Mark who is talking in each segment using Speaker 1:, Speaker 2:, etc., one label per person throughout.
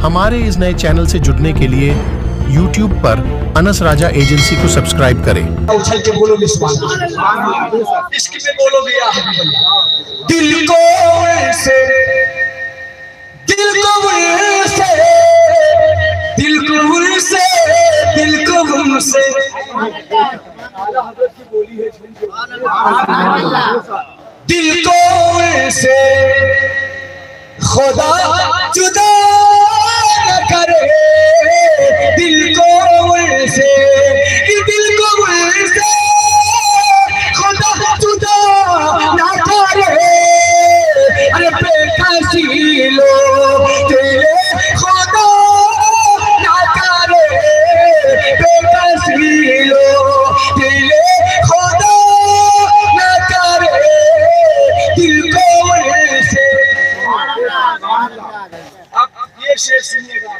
Speaker 1: हमारे इस नए चैनल से जुड़ने के लिए YouTube पर अनस राजा एजेंसी को सब्सक्राइब करें।
Speaker 2: उछल के बोलो इश्क में बोलो भी दिल को से दिल को से दिल को से दिल को से दिल को से खुदा जुदा न करे दिल को से दिल को से खुदा जुदा न करे अरे बेकसी लो तेरे खुदा न करे बेकसी लो तेरे खुदा न करे दिल को से। अब ये शेर सुनिएगा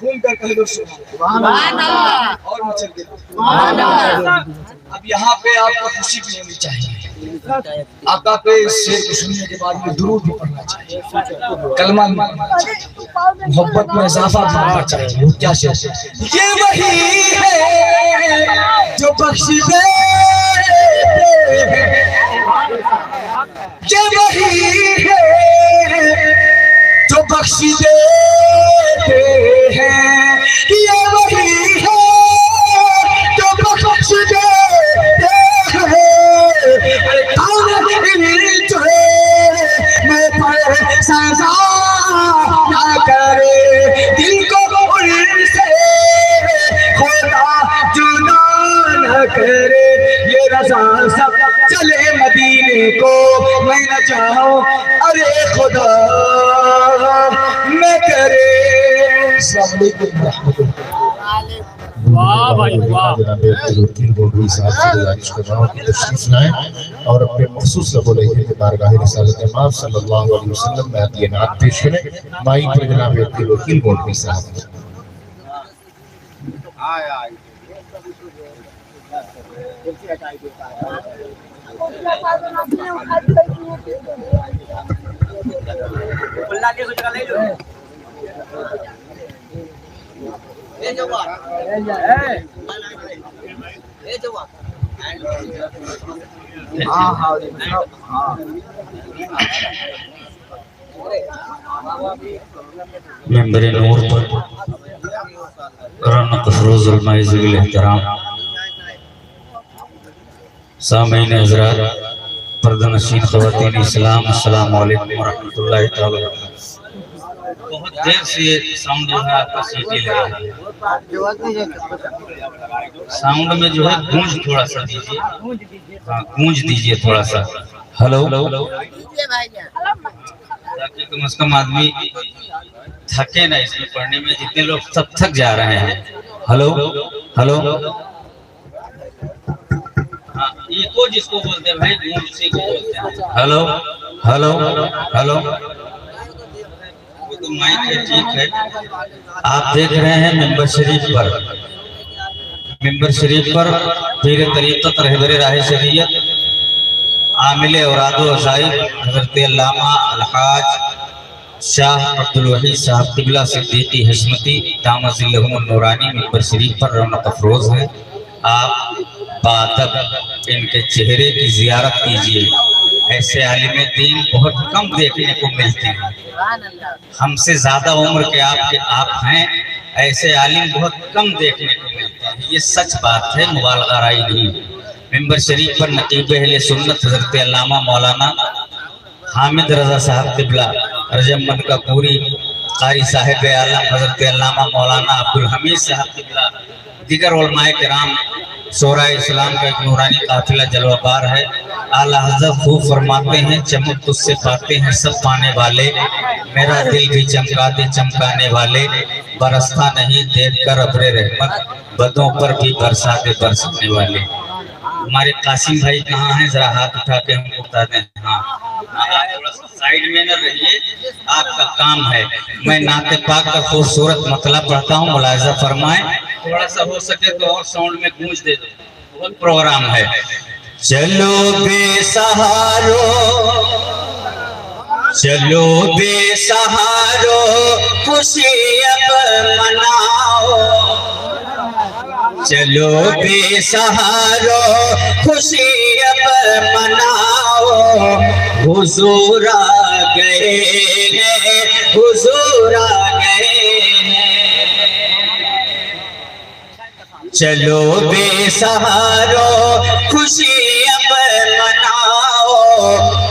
Speaker 2: घूम कर कह दो और मचल के। अब यहाँ पे आपको खुशी भी होनी चाहिए, आका पे शेर को सुनने के बाद में दुरूद भी पढ़ना चाहिए, कलमा भी पढ़ना चाहिए, मोहब्बत में इजाफा भी होना चाहिए। क्या शेर ये वही है जो बख्श दे, ये वही है जो बख्श देते हैं, ये वही है जो बख्श देते हैं। अरे कौन जो मैं पर सजा ना करे दिल को उनसे खुदा जुदा न करे। ये रज़ा सब चले मदीने को मैं न जाऊं अरे खुदा मैं करे।
Speaker 3: वाह भाई वाह।
Speaker 4: तशरीफ लाएं और अपने मखसूस लबो लहजे के बारगाह रिसालत इमाम सल्लल्लाहु अलैहि वसल्लम में आती नात पेश करें। माइक पर जनाब अब्दुल वकील गोंडवी साहब।
Speaker 5: मेंबर नूर पर रौनक अफरोज़ुल माइज़ुल एहतराम सामीन हज़रात पर्दानशीन ख़वातीन इस्लाम, अस्सलाम वालेकुम व रहमतुल्लाहि तआला। बहुत देर से ये साउंड जो है आपका सीटी ले रहा है, साउंड में जो है गूंज थोड़ा सा दीजिए, हाँ गूंज दीजिए थोड़ा सा। हेलो ताकि कम से कम आदमी थके ना इसमें पढ़ने में, जितने लोग सब थक जा रहे हैं। हेलो हेलो हाँ इको जिसको बोलते हैं भाई गूंज से को बोलते हैं। हेलो हेलो हेलो वो तो माइक है ठीक है। आप देख रहे हैं मेंबर शरीफ पर पीर तरीक़त रहबर राह शरीयत आमिल औरादो अज़ाइब हज़रत अल्लामा अलहाज शाह अब्दुल वहीद साहब क़िबला सिद्दीक़ी हशमती दामज़िल्लहुम नूरानी मेंबर शरीफ पर रौनक अफरोज़ है। आप बादब इनके चेहरे की ज़ियारत कीजिए। ऐसे आलिम दीन बहुत कम देखने को मिलते हैं, हमसे ज़्यादा उम्र के आप हैं, ऐसे आलिम बहुत कम देखने को मिलते हैं। ये सच बात है, मुबालगा राई नहीं। मेंबर शरीफ पर नकीब अहले सुन्नत हज़रत अल्लामा मौलाना हामिद रज़ा साहब क़िबला रजमन का पूरी कारी साहिब आलम हज़रत अल्लामा मौलाना अब्दुल हमीद साहब क़िबला दीगर उलमाए किराम शोरा इस्लाम का एक नूरानी काफिला जलवाबार है। आला हज़रत खूब फरमाते हैं, चमक तुझसे पाते हैं सब पाने वाले, मेरा दिल भी चमका दे चमकाने वाले, बरसता नहीं देख कर अब्रे रहमत, बदों पर भी बरसा दे बरसने वाले। हमारे कासिम भाई कहाँ हैं, जरा हाथ उठा के हमको बता दें। हाँ थोड़ा सा साइड में न रहिए, आपका काम है। मैं नाते पाक का खूबसूरत मतलब पढ़ता हूँ, मुलाहिजा फरमाएं। थोड़ा सा हो सके तो और साउंड में गूंज दे दो, बहुत प्रोग्राम है। चलो बेसहारो चलो बेसहारो खुशी अब मनाओ, चलो बेसहारो खुशी अब मनाओ, हुजूर आ गए हैं, हुजूर आ गए हैं। चलो बेसहारो खुशी अब मनाओ,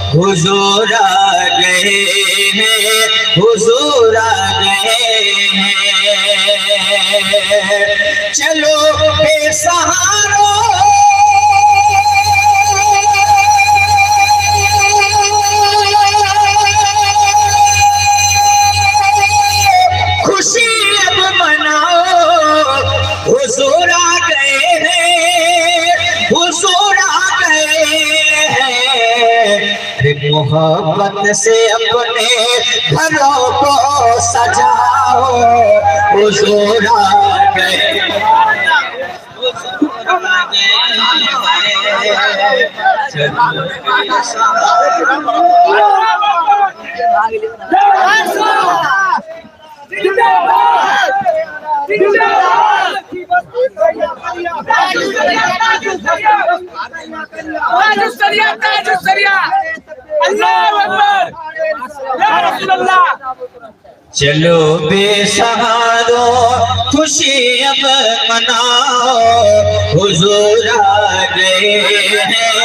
Speaker 5: हुजूर आ गए हैं, हुजूर आ गए हैं। चलो बेसहारो खुशी अब मनाओ, हुजूर आ गए हैं, हुजूर आ गए हैं। मोहब्बत से अपने घरों को सजाओ, हुजूर आ गए, हुजूर आ गए। चलो बेसहारो खुशी अब मनाओ, हुजूर आ गए हैं,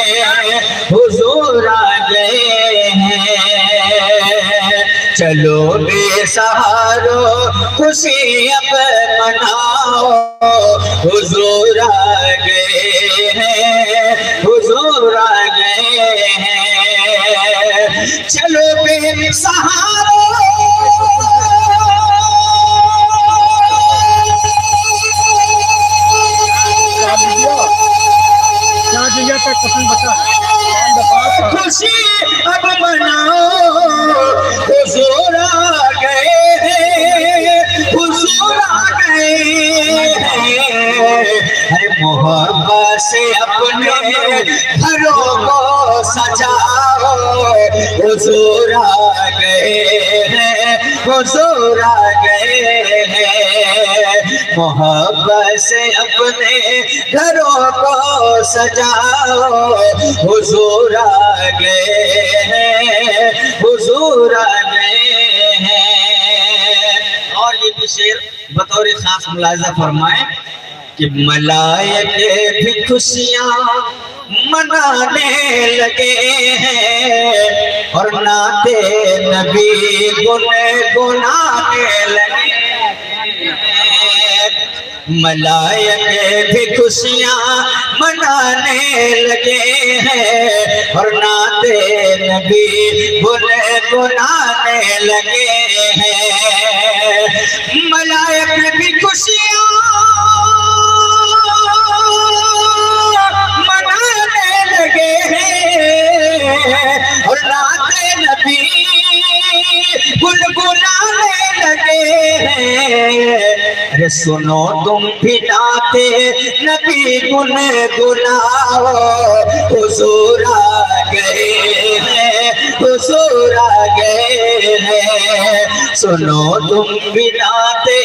Speaker 5: हुजूर आ गए हैं। चलो बेसहारो खुशी अब मनाओ, हुजूर आ गए हैं, हुजूर आ गए हैं। चलो बेसहारो खुशी अब मनाओ, हुजूर आ गए हैं, हुजूर आ गए हैं। मोहब्बत से अपने घरों को सजाओ, हुजूर आ गए हैं, हुजूर आ गए हैं। मोहब्बत से अपने घरों को सजाओ, हुजूर आ गए हैं, हुजूर आ गए हैं। और ये भी शेर बतौर खास मुलाजा फरमाए कि मलाइके भी खुशियाँ मनाने लगे हैं, और नाते नबी गुनगुनाने लगे हैं। मलाइके भी खुशियाँ मनाने लगे हैं, और नाते नबी गुनगुनाने लगे हैं। मलाइके भी खुशियाँ मनाने लगे हैं, और नाते नबी गुनगुनाने लगे हैं। अरे सुनो तुम भी नाते नबी गुनगुनाओ, हुजूर आ गए हैं, हुजूर आ गए हैं। सुनो तुम भी नाते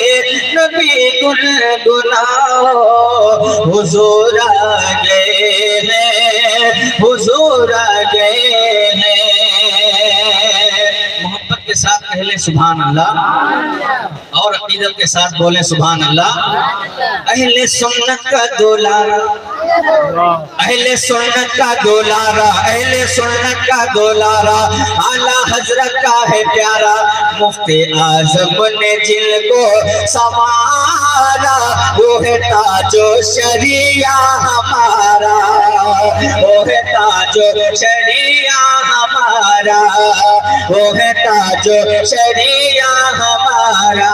Speaker 5: नबी गुनगुनाओ, हुजूर आ गए हैं, हुजूर आ गए हैं। मोहब्बत के साथ कहले सुभान अल्लाह, और अकीदत के साथ बोले सुभान अल्लाह। अहले सुन्नत का दुलारा, अहले सुन्नत का दुलारा, अहले सुन्नत का दुलारा, आला हजरत का है प्यारा। मुफ्ती आजम ने जिनको संवारा, वो है ताजो शरिया हमारा, वो है ताजो शरिया हमारा, वो है ताजो शरिया हमारा।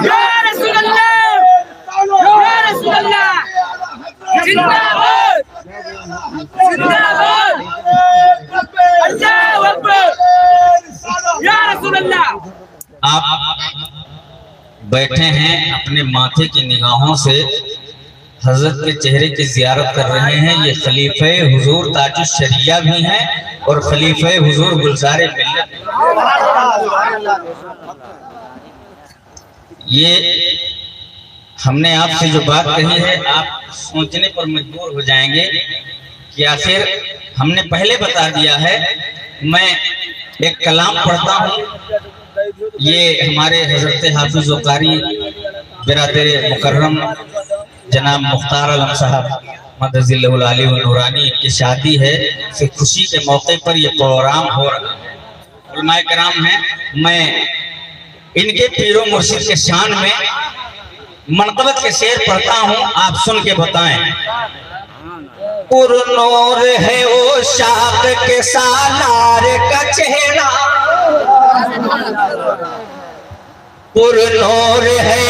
Speaker 3: या रसूल अल्लाह, या रसूल अल्लाह, जिंदाबाद, जिंदाबाद, अल्लाहू अकबर, या रसूल अल्लाह।
Speaker 5: आप बैठे हैं, अपने माथे की निगाहों से हजरत के चेहरे की जियारत कर रहे हैं। ये खलीफे हुजूर ताजुश शरिया भी हैं और खलीफे हुजूर गुलजार मिल्लत। ये हमने आपसे जो बात कही है आप सोचने पर मजबूर हो जाएंगे कि आखिर हमने पहले बता दिया है। मैं एक कलाम पढ़ता हूँ, ये हमारे हजरत हाफिज कारी बिरादर मुकर्रम जनाब मुख्तार आलम साहब मदजिल्लहुल आली व नूरानी की शादी है, फिर खुशी के मौके पर ये प्रोग्राम हो रहा है। उलमाए कराम हैं, मैं इनके पीरो मुर्शिद के शान में मनक़बत के शेर पढ़ता हूँ, आप सुन के बताएं। पुरनूर है वो शाख के सालार का चेहरा, पुरनूर है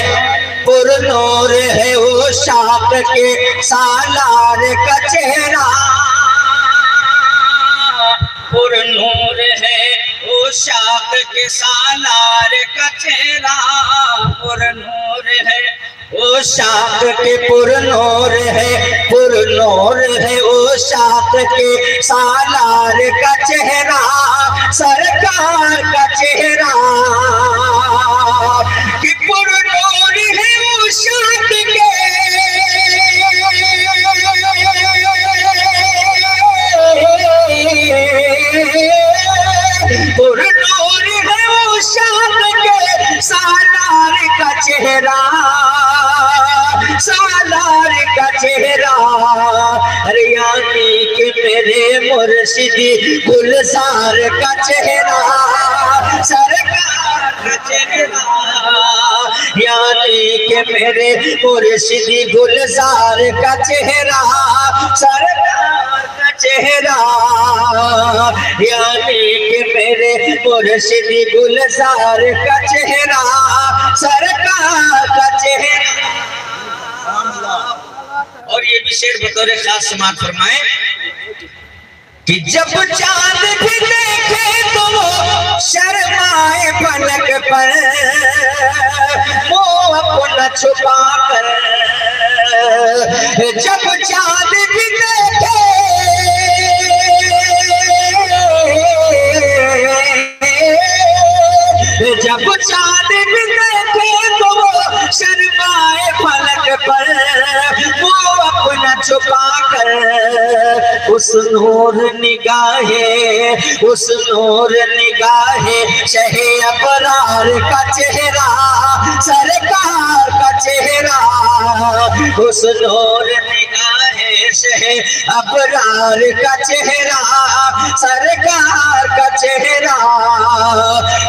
Speaker 5: वो शाख के सालार का चेहरा, पुरनूर है वो शाख के सालार का चेहरा, पुरनूर है वो शाख के पुरनूर है वो शाख के सालार का चेहरा, सरकार का चेहरा कि पुरनूर है वो शाख के पुरनूर है वो शाख के सालार का चेहरा, सालार का चेहरा। हरियाणी के मेरे मुर्शिदी गुलजार का चेहरा, सरकार का चेहरा, यानी के मेरे मुर्शिदी गुलजार का चेहरा, सरकार का चेहरा, यानी के मेरे मुर्शिदी गुलजार का चेहरा, सरकार का चेहरा। और ये भी शेर बतौर खास समात फरमाए कि जब चांद भी देखे तो वो शर्माए पलक पर, वो अपना छुपा कर, जब चांद भी देखे जब चांद भी देखे तो वो शर्माए पलक पर, वो अपना छुपा कर, उस नूर निगाहे शहे अबरार का चेहरा, सरकार का चेहरा, उस नूर निगाहे शहे अबरार का चेहरा, सरकार का चेहरा,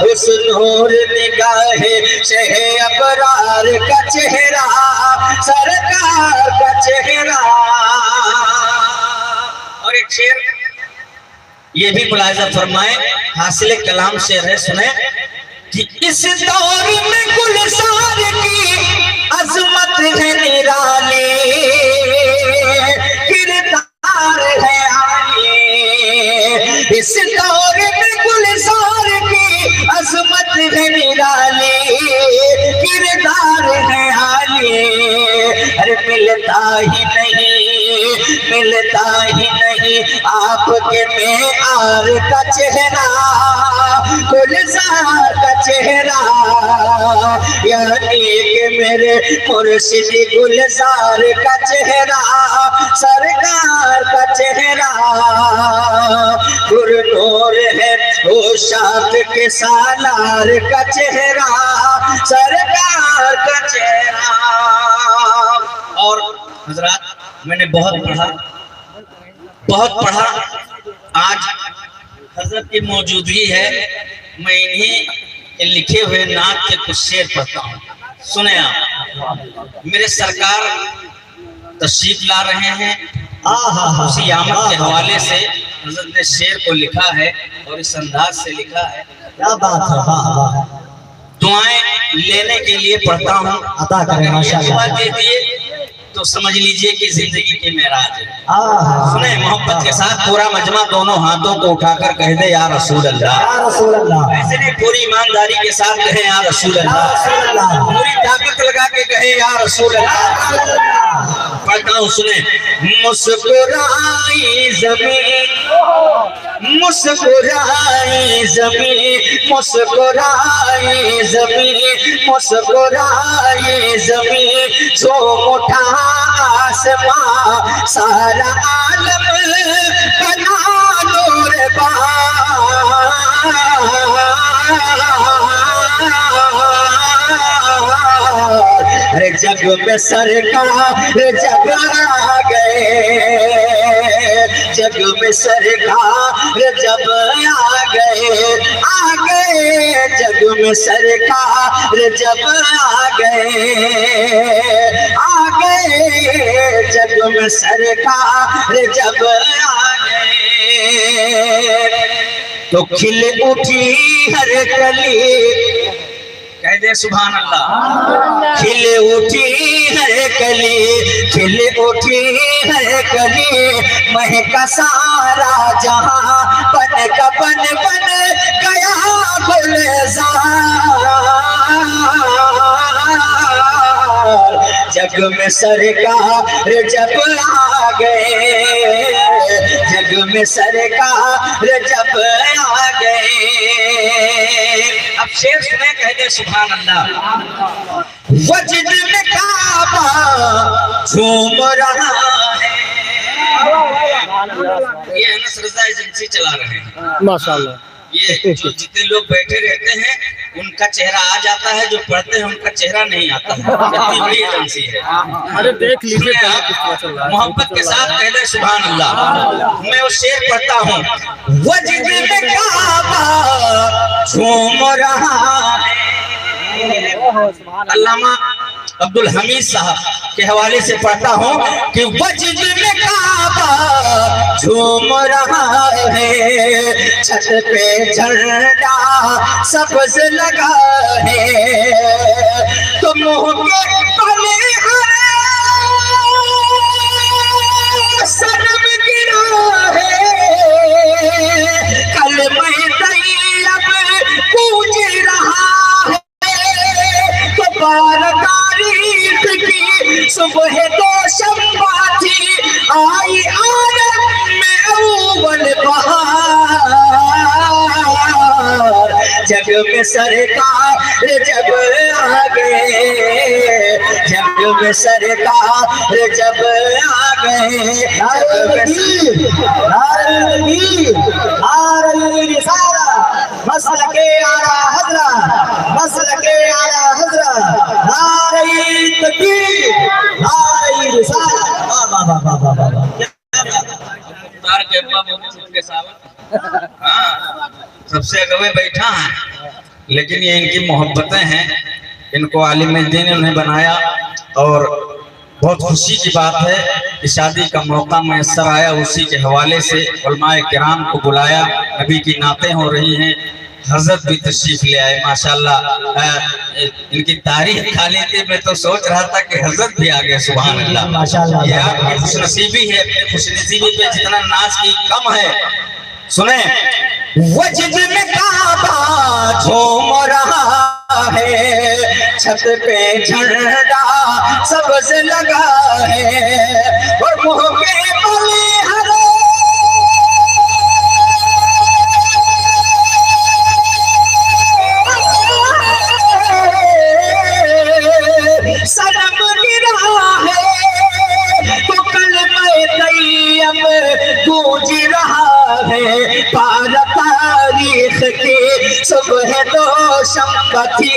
Speaker 5: उस नूर निगाहे शहे अबरार का चेहरा, सरकार का चेहरा। और एक शेर ये भी मुलाहिजा फरमाए, हासिल कलाम शेर है, सुने कि इस दौर में गुलजार की अजमत है निराली, किरदार है आली, इस दौर में गुलजार की अजमत है निराली, किरदार है आली। अरे मिलता ही नहीं आपके में आर का चेहरा, गुलजार का चेहरा, यानी कि मेरे मुर्शिदी गुलजार का चेहरा, सरकार का चेहरा, पुरनूर है वो शाख के सालार का चेहरा, सरकार का चेहरा। और हजरात मैंने बहुत पढ़ा, आज हजरत की मौजूदगी है, मैं इन्हीं लिखे हुए नात के कुछ शेर पढ़ता हूँ, सुने आप। मेरे सरकार तशरीफ ला रहे हैं, उसी आमद के हवाले से हजरत ने शेर को लिखा है और इस अंदाज से लिखा है। क्या बात है, वाह वाह। दुआएं लेने के लिए पढ़ता हूँ, अता करें माशाअल्लाह। तो समझ लीजिए कि जिंदगी की मेराज है। सुने मोहब्बत के साथ पूरा मजमा दोनों हाथों को उठाकर कह दे या रसूल अल्लाह, या रसूल अल्लाह। ऐसे नहीं, पूरी ईमानदारी के साथ कहे या रसूल अल्लाह, पूरी ताकत लगा के कहे या रसूल अल्लाह। पढ़ता हूँ, सुने। मुस्कुराई जमीन, मुस्कुराई जमीन, मुस्कुराई जमीन, मुस्कुराई जमीन, झूम उठा आसमां, सारा आलम बना नूर अरे जग में सरकार जग आ गए, जग में सरकार जब आ गए, आ गए जग में सरकार जब आ गए, आ गए जग में सरकार जब आ गए। तो खिल उठी हर कली, कह दे सुभान अल्लाह। खिल उठी हर कली, खिल उठी हर कली, महका सारा जहां, बन का बन बन गया गुलजार। जग में सरकार जब आ गए, जग में सरकार जब आ गए। अब शेर सुने, कह दे सुभान अल्लाह। वजद में काबा झूम रहा है, ये अनस रजा एजेंसी चला रहे हैं
Speaker 1: माशाल्लाह।
Speaker 5: ये जो जितने लोग बैठे रहते हैं उनका चेहरा आ जाता है, जो पढ़ते हैं उनका चेहरा नहीं आता है। इतनी बड़ी एजेंसी है।
Speaker 1: अरे देख लीजिए
Speaker 5: मोहब्बत के साथ कह दे सुभान अल्लाह। मैं वो शेर पढ़ता हूँ। वजद में काबा झूम रहा है, अल्लामा अब्दुल हमीद साहब के हवाले से पढ़ता हूँ कि वजद में काबा झूम रहा है, छत पे झंडा सब्ज लगा है, तो मुँह के पले सनम गिरा है, कलमे तैयब गूंज रहा है, तो तारीख की सुबह दो शम्बा थी, आई आलम में अव्वल बहार। जग में सरकार जब आ गए, जग में सरकार जब आ गए, मसल के आला हजरा, मसल के आला हजरा, नारे तकबीर, नारे रिसालत। वाह वाह वाह वाह वाह वाह। तार के बाबू के साथ हाँ सबसे अगवे बैठा है, लेकिन ये इनकी मोहब्बतें हैं। इनको आलिम दीन उन्हें बनाया और बहुत खुशी की बात है कि शादी का मौका मैसर आया, उसी के हवाले से उलमाए किराम को बुलाया, नबी की नातें हो रही हैं, हजरत भी तशरीफ ले आए माशाल्लाह। इनकी तारीफ खाली थी, मैं तो सोच रहा था कि हजरत भी आ गए। सुभान अल्लाह माशाल्लाह। ये आपकी खुशनसीबी है, अपनी खुशनसीबी पे जितना नाज की कम है। सुने, वजद में काबा झूम रहा है, छत पे झंडा सब्ज लगा है, और मुँह पे पले हरे सनम गिरा है, तो कलमे तैयब गूंज रहा है, पार तारीख की सुबह दो शम्बा थी,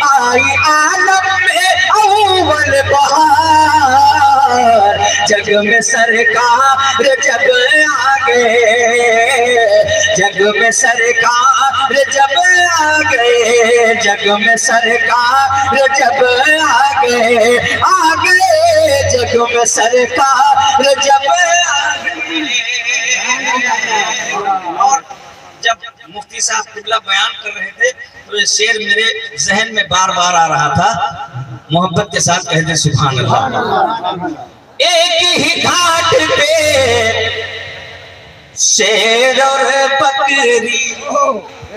Speaker 5: आई आलम में अव्वल बहार। जग में सरकार जब आ गए, जग में सरकार जब आ गए, जग में सरकार जब आ गए, आ गए जग में सरकार जब आ गए। और जब मुफ्ती साहब किबला बयान कर रहे थे तो ये शेर मेरे जहन में बार बार आ रहा था। मोहब्बत के साथ कह दे सुभान अल्लाह। एक ही घाट पे शेर और बकरी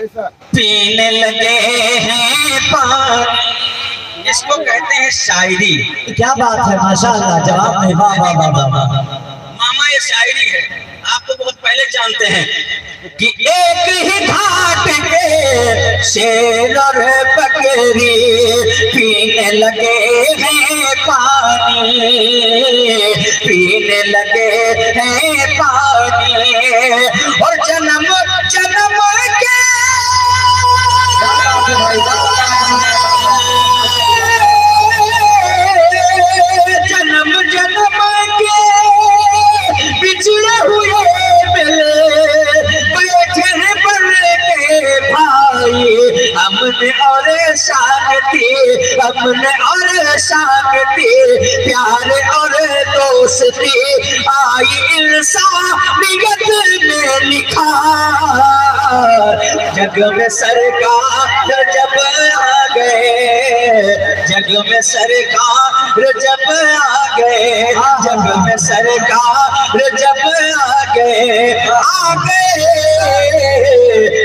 Speaker 5: पीने लगे हैं पानी, इसको कहते हैं शायरी।
Speaker 2: क्या बात है, माशाअल्लाह, जवाब नहीं, वाह वाह वाह वाह वाह।
Speaker 5: मामा ये शायरी है, आप तो बहुत पहले जानते हैं कि एक ही घाट के शेर और बकरी पीने लगे हैं पानी, पीने लगे हैं पानी, और जन्म जन्म के जन्म जन्म के बिछड़े हुए मिले बैठे हैं बन के भाई, हमने और शांति, हमने और शांति, प्यार और दोस्ती आई इंसानियत में लिखा। जग में सरकार जब आ गए, जग में सरकार जब आ गए, जग में सरकार जब आ गए,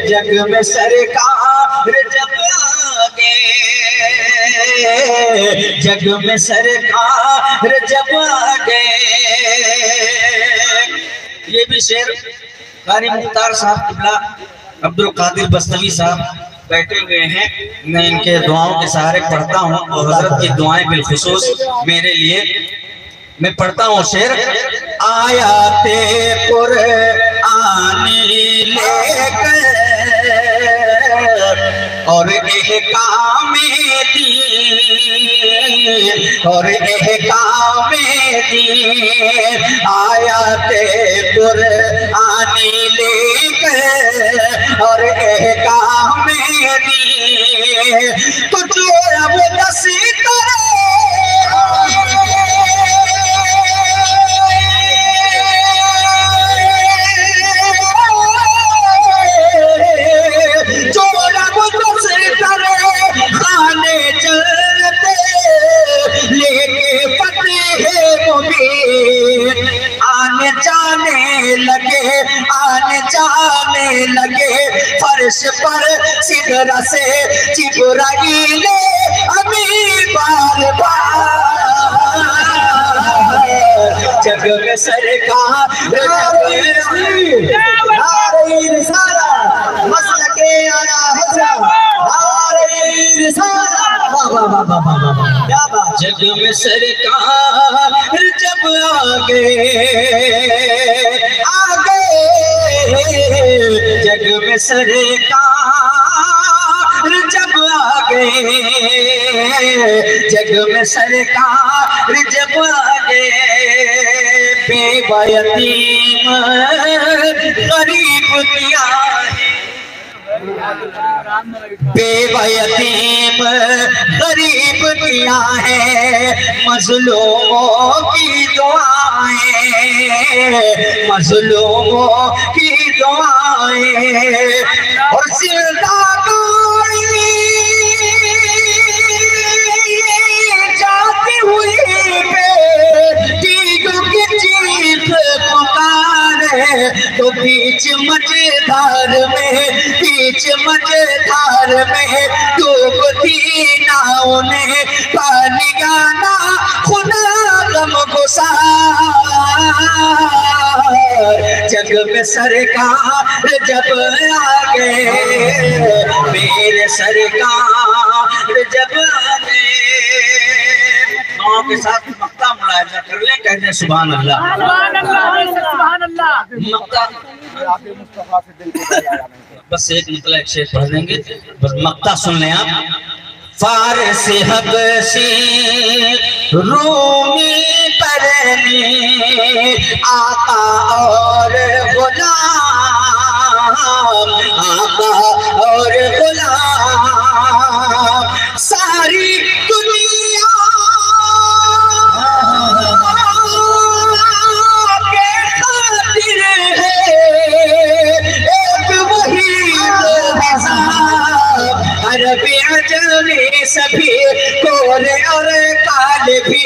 Speaker 5: जग में सरकार जब आ गए, जग में सरकार जब आ गए। ये भी शेर कारी मुख्तार साहब किबला अब्दुल कादिर बस्तवी साहब बैठे हुए हैं, मैं इनके दुआओं के सहारे पढ़ता हूँ और हजरत की दुआएं बिलखुसूस मेरे लिए। मैं पढ़ता हूँ शेर। आयाते कुरान लेकर और एहकाम दीन, और एहकाम दीन, आयाते कुरान लेकर और एहकाम दीन, तुझे अब दस करे खाने चलते लेके फतेह मुबीन, आने जाने लगे, आने जाने लगे फर्श पर सिदरा से जिब्राइल अमीर बार बार। जग में सरकार सारा मसल के आला हजरा, जग में सरकार जब आ गए, जग में सरकार जब आ गए, जग में सरकार जब आ गए, बेवयतीम गरीब किया, बेवयतीम गरीब किया है, मजलूमों की दुआएं, मजलूमों की दुआएं, और जिंदा जाती हुई बेटियों की चीख पुकारे, तो बीच मझधार में, बीच मझधार में डूबती नाव ने पानी गाना खुदा गम गुसार। जग में सरकार जब आ गए, मेरे सरकार जब आ गए। गाँव के साथ मक्ता मुलायजा कर ले, कहते सुभान अल्लाह,
Speaker 3: सुभान अल्लाह।
Speaker 5: मक्ता बस एक मतलब एक शेर पढ़ देंगे, बस मक्ता सुन लें आप। फारसी हबशी रूमी परनी, आका और गुलाम, आका और गुलाम, सारी दुनिया के खातिर है एक वही अरबी अजमी सभी कोरे और काले भी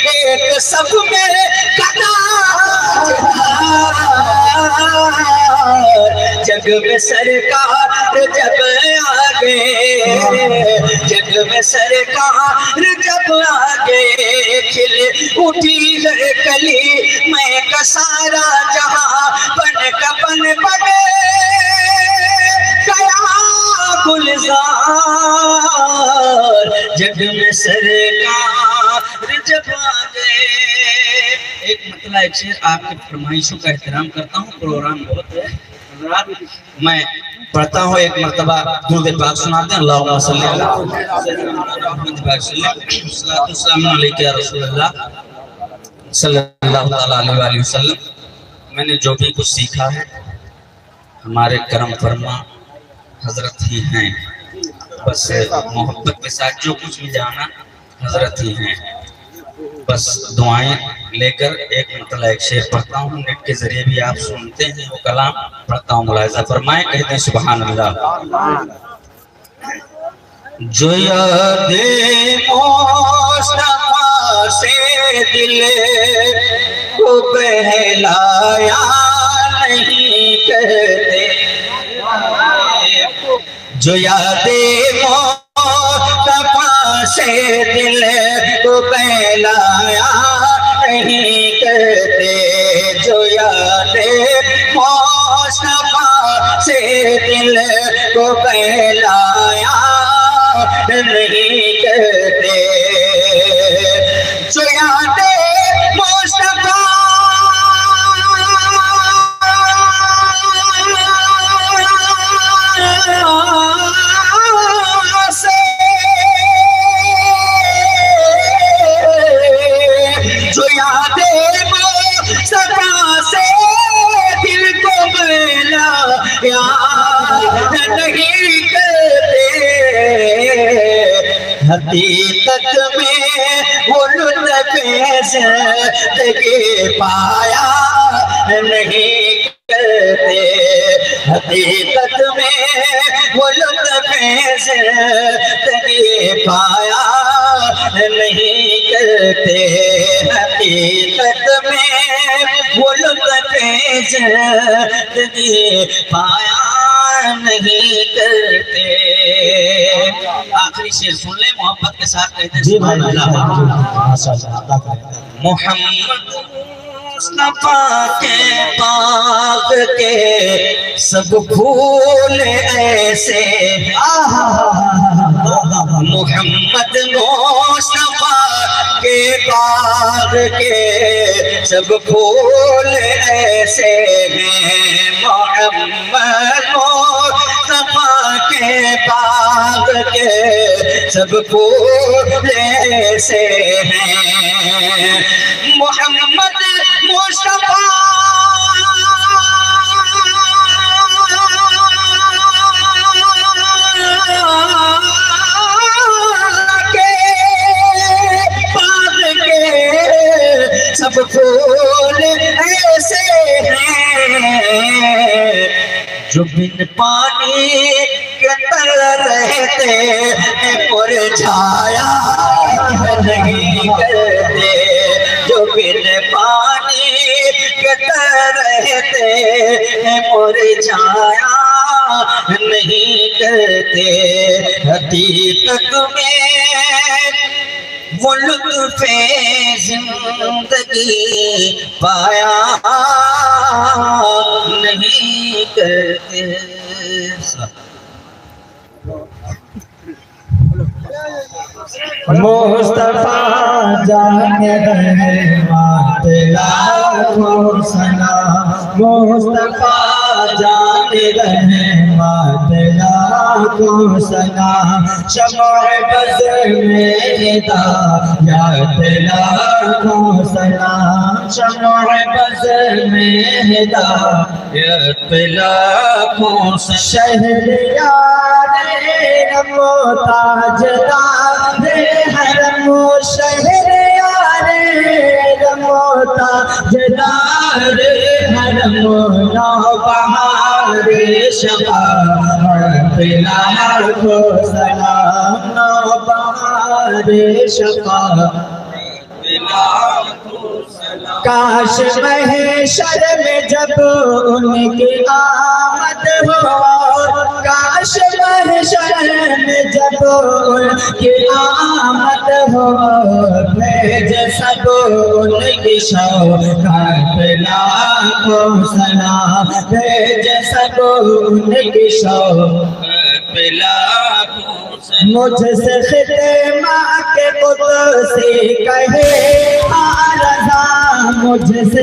Speaker 5: एक सब में कतार। जग में सरकार
Speaker 2: जब आगे, जग में सरकार जब आगे, खिल उठी हर कली मैं का सारा जहां, बन बने गया गुलजार, जग में सरकार जब आगे। एक मतलब एक शेर आपके फरमाइशों का एहतराम करता हूँ, प्रोग्राम बहुत है, मैं पढ़ता हूँ एक मरतबा दुरूद पाक सुनाते हैं। अल्लाहुम्मा सल्ली अला मुहम्मद रसूलुल्लाह सल्लल्लाहु अलैहि वसल्लम। मैंने जो भी कुछ सीखा है हमारे करम फरमा हजरत ही हैं, बस मोहब्बत के साथ जो कुछ भी जाना हजरत ही हैं। बस दुआएं लेकर एक मतलब एक शेर पढ़ता हूँ, नेट के जरिए भी आप सुनते हैं वो कलाम पढ़ता हूँ, मुलाहिजा फरमाएं, कहते हैं सुभान अल्लाह। जो यादे मुस्तफा से दिल को बहलाया नहीं करते, जो यादे मुस्तफा से दिल को बहलाया नहीं करते, जो यादे मुस्तफा से दिल को बहलाया नहीं करते, जो यादे मुस्तफा नहीं करते, हकीकत में वो लुत्फ़ ज़िंदगी पाया नहीं करते, हकीकत में वो लुत्फ़ ज़िंदगी पाया नहीं करते, हकीकत में वो लुत्फ़ ज़िंदगी पाया नहीं करते। आखिरी शेर सुन ले, मोहब्बत के साथ कहते हैं मोहम्मद मुस्तफा के पाक के सब फूल ऐसे, मोहम्मद मुस्तफा के पाक के सब फूल ऐसे हैं, मोहम्मद मुस्तफा के पाक के सब फूल ऐसे हैं, मोहम्मद मुस्तफा सब फूल ऐसे हैं, जो बिन पानी के तर रहते मुरझाया नहीं करते, जो बिन पानी के तर रहते मुरझाया नहीं करते, हकीकत में वो लुत्फ़े ज़िंदगी पाया नहीं करते।
Speaker 6: मुस्तफा जाने रहमत लाखों सलाम, मुस्तफा जाने रहमत लाखों सलाम, शम्अ बज़ में हिदायत लाखों सलाम, शम्अ बज़ में हिदायत लाखों सलाम, शहरयार मोताजदार हरम शहरयार मोताजदार हरम नौबहार शफ़ाअत लाखों सलाम, नौबहार शफ़ाअत लाखों सलाम। काश महशर में जब उनकी आमद हो, काश महशर में जब उनकी आमद हो, भेज सब उनकी शौकत लाखों सलाम, भेज सब उनकी शौकत लाखों सलाम। मुझसे खिदमा के कुदसी कहे आरज़ा, मुझसे